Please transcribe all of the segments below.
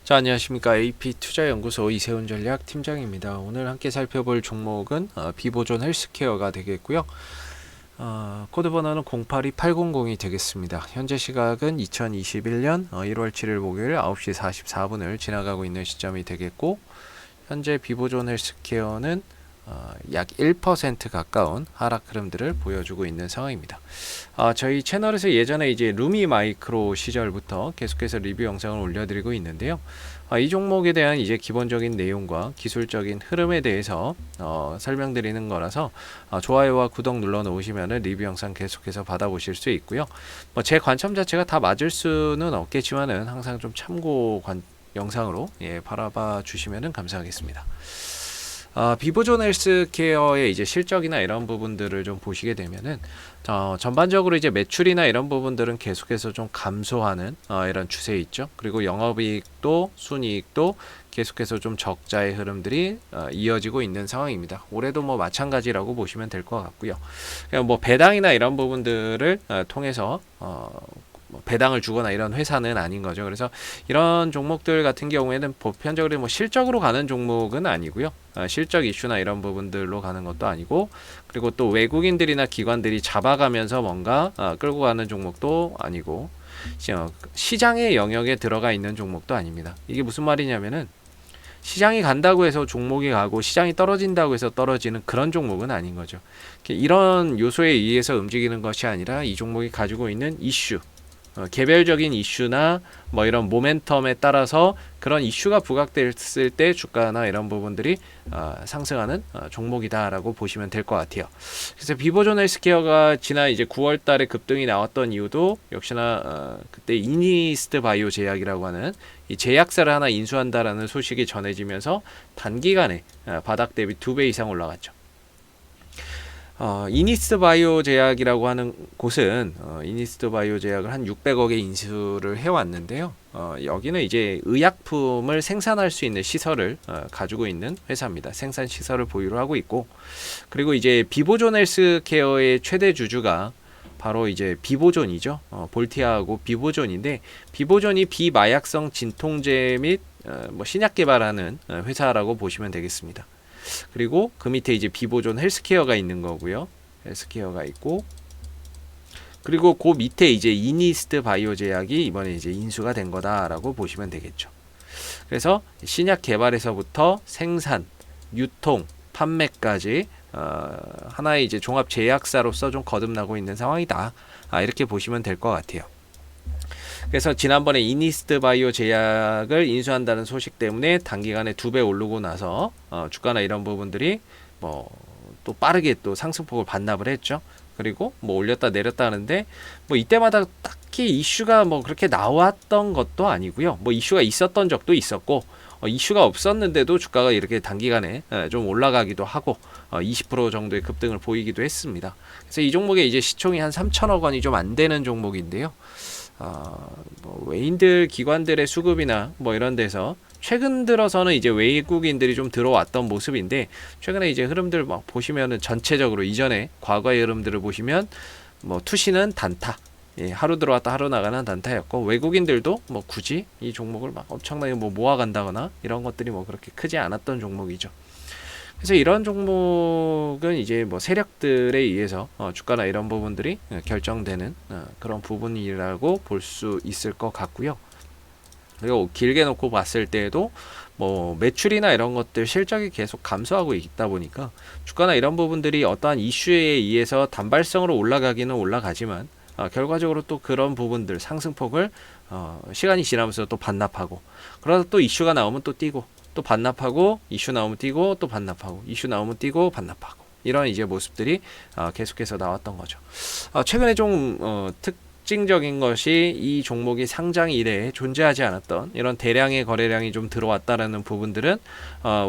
자, 안녕하십니까. AP투자연구소 이세훈 전략 팀장입니다. 오늘 함께 살펴볼 종목은 비보존 헬스케어가 되겠고요. 코드 번호는 082800이 되겠습니다. 현재 시각은 2021년 1월 7일 목요일 9시 44분을 지나가고 있는 시점이 되겠고, 현재 비보존 헬스케어는 약 1% 가까운 하락 흐름들을 보여주고 있는 상황입니다. 저희 채널에서 예전에 이제 루미 마이크로 시절부터 계속해서 리뷰 영상을 올려드리고 있는데요. 이 종목에 대한 이제 기본적인 내용과 기술적인 흐름에 대해서 설명드리는 거라서 좋아요와 구독 눌러 놓으시면 리뷰 영상 계속해서 받아보실 수 있고요. 제 관점 자체가 다 맞을 수는 없겠지만은 항상 좀 참고 영상으로 바라봐 주시면 감사하겠습니다. 비보존 헬스케어의 이제 실적이나 이런 부분들을 좀 보시게 되면은 전반적으로 이제 매출이나 이런 부분들은 계속해서 좀 감소하는 이런 추세 있죠. 그리고 영업이익도 순이익도 계속해서 좀 적자의 흐름들이 이어지고 있는 상황입니다. 올해도 뭐 마찬가지라고 보시면 될 것 같고요. 그냥 뭐 배당이나 이런 부분들을 통해서 배당을 주거나 이런 회사는 아닌 거죠. 그래서 이런 종목들 같은 경우에는 보편적으로 뭐 실적으로 가는 종목은 아니고요. 실적 이슈나 이런 부분들로 가는 것도 아니고, 그리고 또 외국인들이나 기관들이 잡아가면서 뭔가 끌고 가는 종목도 아니고, 시장의 영역에 들어가 있는 종목도 아닙니다. 이게 무슨 말이냐면은 시장이 간다고 해서 종목이 가고 시장이 떨어진다고 해서 떨어지는 그런 종목은 아닌 거죠. 이런 요소에 의해서 움직이는 것이 아니라 이 종목이 가지고 있는 이슈, 개별적인 이슈나 뭐 이런 모멘텀에 따라서 그런 이슈가 부각됐을 때 주가나 이런 부분들이 상승하는 종목이다라고 보시면 될 것 같아요. 그래서 비보존 헬스케어가 지난 이제 9월 달에 급등이 나왔던 이유도 역시나 그때 이니스트 바이오 제약이라고 하는 이 제약사를 하나 인수한다라는 소식이 전해지면서 단기간에 바닥 대비 2배 이상 올라갔죠. 이니스트 바이오 제약이라고 하는 곳은 이니스트 바이오 제약을 한 600억에 인수를 해왔는데요. 여기는 이제 의약품을 생산할 수 있는 시설을 가지고 있는 회사입니다. 생산 시설을 보유를 하고 있고, 그리고 이제 비보존 헬스케어의 최대 주주가 바로 이제 비보존이죠. 볼티아하고 비보존인데, 비보존이 비마약성 진통제 및 뭐 신약 개발하는 회사라고 보시면 되겠습니다. 그리고 그 밑에 이제 비보존 헬스케어가 있는 거고요. 헬스케어가 있고, 그리고 그 밑에 이제 이니스트 바이오 제약이 이번에 이제 인수가 된 거다라고 보시면 되겠죠. 그래서 신약 개발에서부터 생산, 유통, 판매까지 하나의 이제 종합 제약사로서 좀 거듭나고 있는 상황이다. 이렇게 보시면 될 것 같아요. 그래서 지난번에 이니스트 바이오 제약을 인수한다는 소식 때문에 단기간에 2배 오르고 나서 주가나 이런 부분들이 뭐 또 빠르게 또 상승폭을 반납을 했죠. 그리고 뭐 올렸다 내렸다 하는데 뭐 이때마다 딱히 이슈가 뭐 그렇게 나왔던 것도 아니고요. 뭐 이슈가 있었던 적도 있었고, 이슈가 없었는데도 주가가 이렇게 단기간에 좀 올라가기도 하고 20% 정도의 급등을 보이기도 했습니다. 그래서 이 종목의 이제 시총이 한 3천억 원이 좀 안 되는 종목인데요. 뭐 외인들 기관들의 수급이나 뭐 이런 데서 최근 들어서는 이제 외국인들이 좀 들어왔던 모습인데, 최근에 이제 흐름들 막 보시면은 전체적으로 이전에 과거의 흐름들을 보시면 뭐 투시는 단타, 하루 들어왔다 하루 나가는 단타였고, 외국인들도 뭐 굳이 이 종목을 막 엄청나게 뭐 모아간다거나 이런 것들이 뭐 그렇게 크지 않았던 종목이죠. 그래서 이런 종목은 이제 뭐 세력들에 의해서 주가나 이런 부분들이 결정되는 그런 부분이라고 볼 수 있을 것 같고요. 그리고 길게 놓고 봤을 때에도 뭐 매출이나 이런 것들 실적이 계속 감소하고 있다 보니까 주가나 이런 부분들이 어떠한 이슈에 의해서 단발성으로 올라가기는 올라가지만 결과적으로 또 그런 부분들 상승폭을 시간이 지나면서 또 반납하고, 그러다 또 이슈가 나오면 또 뛰고, 또 반납하고, 이슈 나오면 뛰고, 또 반납하고, 이슈 나오면 뛰고, 반납하고, 이런 이제 모습들이 계속해서 나왔던 거죠. 최근에 좀 특징적인 것이 이 종목이 상장 이래에 존재하지 않았던 이런 대량의 거래량이 좀 들어왔다라는 부분들은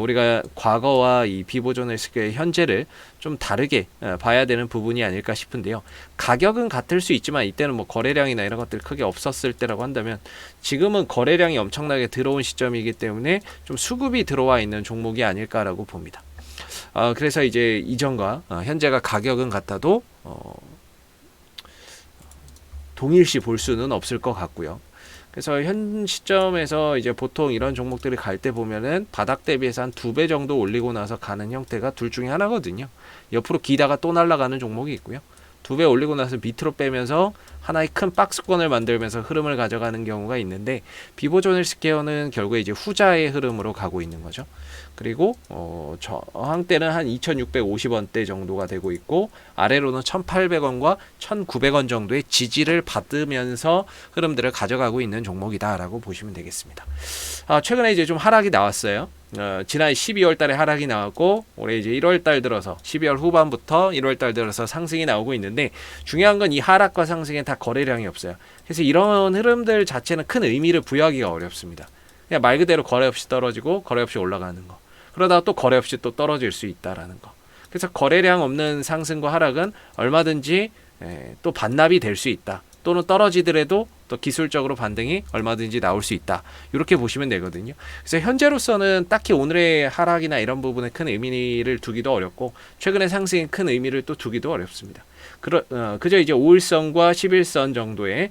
우리가 과거와 이 비보존 헬스케어의 현재를 좀 다르게 봐야 되는 부분이 아닐까 싶은데요. 가격은 같을 수 있지만 이때는 뭐 거래량이나 이런 것들 크게 없었을 때라고 한다면, 지금은 거래량이 엄청나게 들어온 시점이기 때문에 좀 수급이 들어와 있는 종목이 아닐까라고 봅니다. 그래서 이제 이전과 현재가 가격은 같아도 동일시 볼 수는 없을 것 같고요. 그래서 현 시점에서 이제 보통 이런 종목들이 갈 때 보면은 바닥 대비해서 한 2배 정도 올리고 나서 가는 형태가 둘 중에 하나거든요. 옆으로 기다가 또 날아가는 종목이 있고요. 2배 올리고 나서 밑으로 빼면서 하나의 큰 박스권을 만들면서 흐름을 가져가는 경우가 있는데, 비보존 헬스케어는 결국에 이제 후자의 흐름으로 가고 있는 거죠. 그리고 저항대는 한 2,650원대 정도가 되고 있고, 아래로는 1,800원과 1,900원 정도의 지지를 받으면서 흐름들을 가져가고 있는 종목이다라고 보시면 되겠습니다. 최근에 이제 좀 하락이 나왔어요. 지난 12월 달에 하락이 나왔고, 올해 이제 1월 달 들어서 12월 후반부터 1월 달 들어서 상승이 나오고 있는데, 중요한 건 이 하락과 상승에 다 거래량이 없어요. 그래서 이런 흐름들 자체는 큰 의미를 부여하기가 어렵습니다. 그냥 말 그대로 거래 없이 떨어지고 거래 없이 올라가는 거. 그러다가 또 거래 없이 또 떨어질 수 있다라는 거. 그래서 거래량 없는 상승과 하락은 얼마든지 또 반납이 될 수 있다. 또는 떨어지더라도 또 기술적으로 반등이 얼마든지 나올 수 있다. 이렇게 보시면 되거든요. 그래서 현재로서는 딱히 오늘의 하락이나 이런 부분에 큰 의미를 두기도 어렵고, 최근의 상승에 큰 의미를 또 두기도 어렵습니다. 그저 이제 5일선과 11선 정도의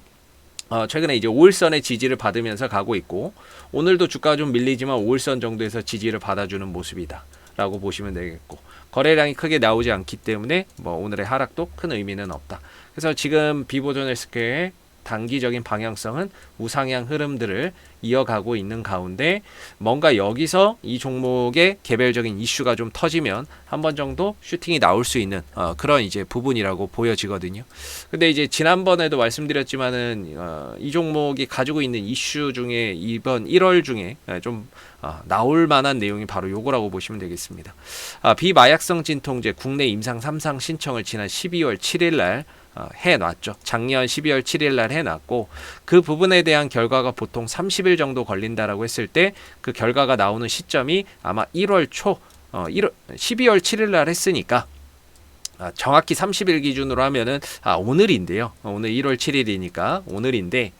최근에 이제 5일선의 지지를 받으면서 가고 있고, 오늘도 주가가 좀 밀리지만 5일선 정도에서 지지를 받아주는 모습이다 라고 보시면 되겠고, 거래량이 크게 나오지 않기 때문에 오늘의 하락도 큰 의미는 없다. 그래서 지금 비보존 헬스케어의 단기적인 방향성은 우상향 흐름들을 이어가고 있는 가운데, 뭔가 여기서 이 종목의 개별적인 이슈가 좀 터지면 한 번 정도 슈팅이 나올 수 있는 그런 이제 부분이라고 보여지거든요. 근데 이제 지난번에도 말씀드렸지만은 이 종목이 가지고 있는 이슈 중에 이번 1월 중에 좀 나올 만한 내용이 바로 요거라고 보시면 되겠습니다. 비마약성 진통제 국내 임상 3상 신청을 지난 12월 7일 날 해놨죠. 작년 12월 7일 날 해놨고, 그 부분에 대한 결과가 보통 30일 정도 걸린다라고 했을 때, 그 결과가 나오는 시점이 아마 1월 초 12월 7일 날 했으니까 정확히 30일 기준으로 하면은 오늘인데요. 오늘 1월 7일이니까 오늘인데,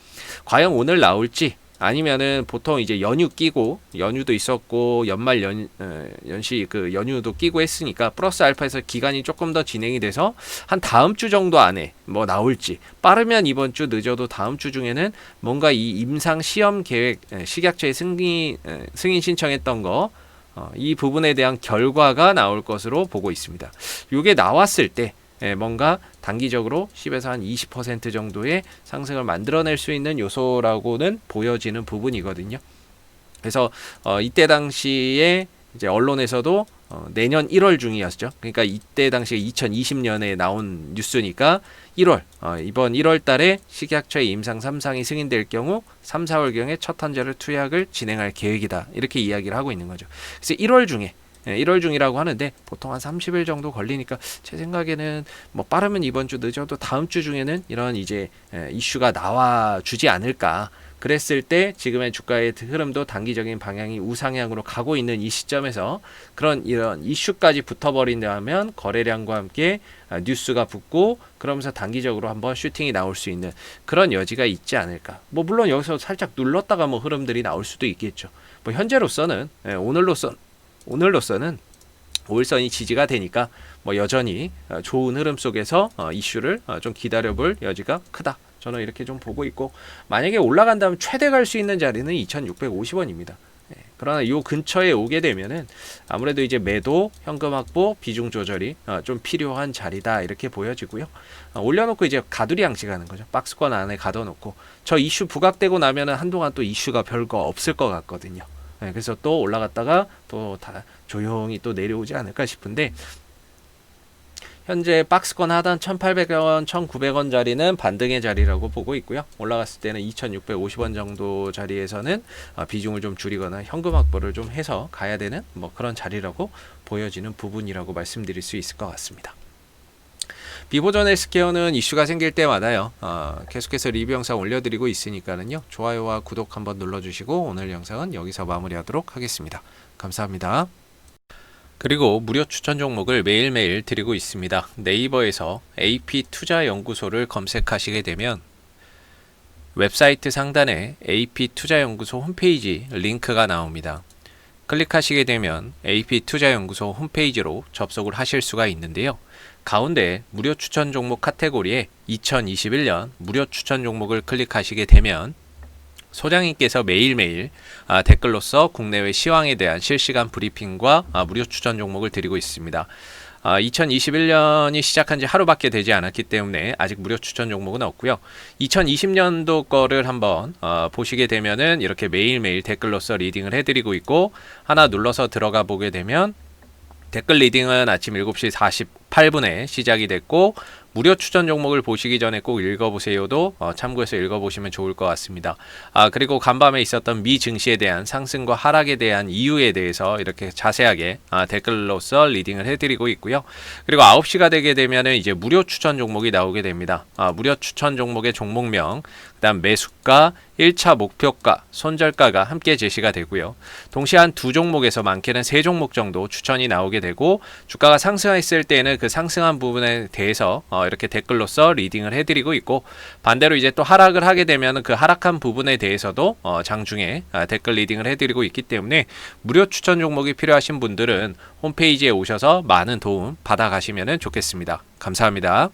과연 오늘 나올지, 아니면은 보통 이제 연휴 끼고, 연휴도 있었고 연말 연시 그 연휴도 끼고 했으니까 플러스 알파에서 기간이 조금 더 진행이 돼서 한 다음 주 정도 안에 나올지, 빠르면 이번 주, 늦어도 다음 주 중에는 뭔가 이 임상 시험 계획 식약처에 승인 신청했던 거, 이 부분에 대한 결과가 나올 것으로 보고 있습니다. 이게 나왔을 때 뭔가 단기적으로 10에서 한 20% 정도의 상승을 만들어낼 수 있는 요소라고는 보여지는 부분이거든요. 그래서 이때 당시에 이제 언론에서도 내년 1월 중이었죠. 그러니까 이때 당시에 2020년에 나온 뉴스니까 1월 이번 1월 달에 식약처의 임상 3상이 승인될 경우 3, 4월경에 첫 환자를 투약을 진행할 계획이다. 이렇게 이야기를 하고 있는 거죠. 그래서 1월 중이라고 하는데 보통 한 30일 정도 걸리니까, 제 생각에는 빠르면 이번 주, 늦어도 다음 주 중에는 이런 이제 이슈가 나와 주지 않을까. 그랬을 때 지금의 주가의 흐름도 단기적인 방향이 우상향으로 가고 있는 이 시점에서 이런 이슈까지 붙어버린다면 거래량과 함께 뉴스가 붙고, 그러면서 단기적으로 한번 슈팅이 나올 수 있는 그런 여지가 있지 않을까. 물론 여기서 살짝 눌렀다가 흐름들이 나올 수도 있겠죠. 현재로서는 오늘로서는 5일선이 지지가 되니까 여전히 좋은 흐름 속에서 이슈를 좀 기다려볼 여지가 크다. 저는 이렇게 좀 보고 있고, 만약에 올라간다면 최대 갈 수 있는 자리는 2,650원입니다. 그러나 이 근처에 오게 되면은 아무래도 이제 매도, 현금 확보, 비중 조절이 좀 필요한 자리다, 이렇게 보여지고요. 올려놓고 이제 가두리 양식하는 거죠. 박스권 안에 가둬놓고 저 이슈 부각되고 나면은 한동안 또 이슈가 별거 없을 것 같거든요. 그래서 또 올라갔다가 또 다 조용히 또 내려오지 않을까 싶은데, 현재 박스권 하단 1,800원, 1,900원 자리는 반등의 자리라고 보고 있고요. 올라갔을 때는 2,650원 정도 자리에서는 비중을 좀 줄이거나 현금 확보를 좀 해서 가야 되는 그런 자리라고 보여지는 부분이라고 말씀드릴 수 있을 것 같습니다. 비보존 헬스케어는 이슈가 생길 때마다요, 계속해서 리뷰 영상 올려드리고 있으니까는요, 좋아요와 구독 한번 눌러주시고, 오늘 영상은 여기서 마무리하도록 하겠습니다. 감사합니다. 그리고 무료 추천 종목을 매일매일 드리고 있습니다. 네이버에서 AP투자연구소를 검색하시게 되면 웹사이트 상단에 AP투자연구소 홈페이지 링크가 나옵니다. 클릭하시게 되면 AP투자연구소 홈페이지로 접속을 하실 수가 있는데요. 가운데 무료 추천 종목 카테고리에 2021년 무료 추천 종목을 클릭하시게 되면 소장님께서 매일매일 댓글로서 국내외 시황에 대한 실시간 브리핑과 무료 추천 종목을 드리고 있습니다. 2021년이 시작한 지 하루밖에 되지 않았기 때문에 아직 무료 추천 종목은 없고요. 2020년도 거를 한번 보시게 되면은 이렇게 매일매일 댓글로서 리딩을 해드리고 있고, 하나 눌러서 들어가 보게 되면 댓글 리딩은 아침 7시 48분에 시작이 됐고, 무료 추천 종목을 보시기 전에 꼭 읽어보세요도 참고해서 읽어보시면 좋을 것 같습니다. 그리고 간밤에 있었던 미 증시에 대한 상승과 하락에 대한 이유에 대해서 이렇게 자세하게 댓글로서 리딩을 해드리고 있고요. 그리고 9시가 되게 되면은 이제 무료 추천 종목이 나오게 됩니다. 무료 추천 종목의 종목명, 그다음 매수가, 1차 목표가, 손절가가 함께 제시가 되고요. 동시에 한 두 종목에서 많게는 세 종목 정도 추천이 나오게 되고, 주가가 상승했을 때는 그 상승한 부분에 대해서 이렇게 댓글로서 리딩을 해드리고 있고, 반대로 이제 또 하락을 하게 되면 그 하락한 부분에 대해서도 장중에 댓글 리딩을 해드리고 있기 때문에 무료 추천 종목이 필요하신 분들은 홈페이지에 오셔서 많은 도움 받아가시면 좋겠습니다. 감사합니다.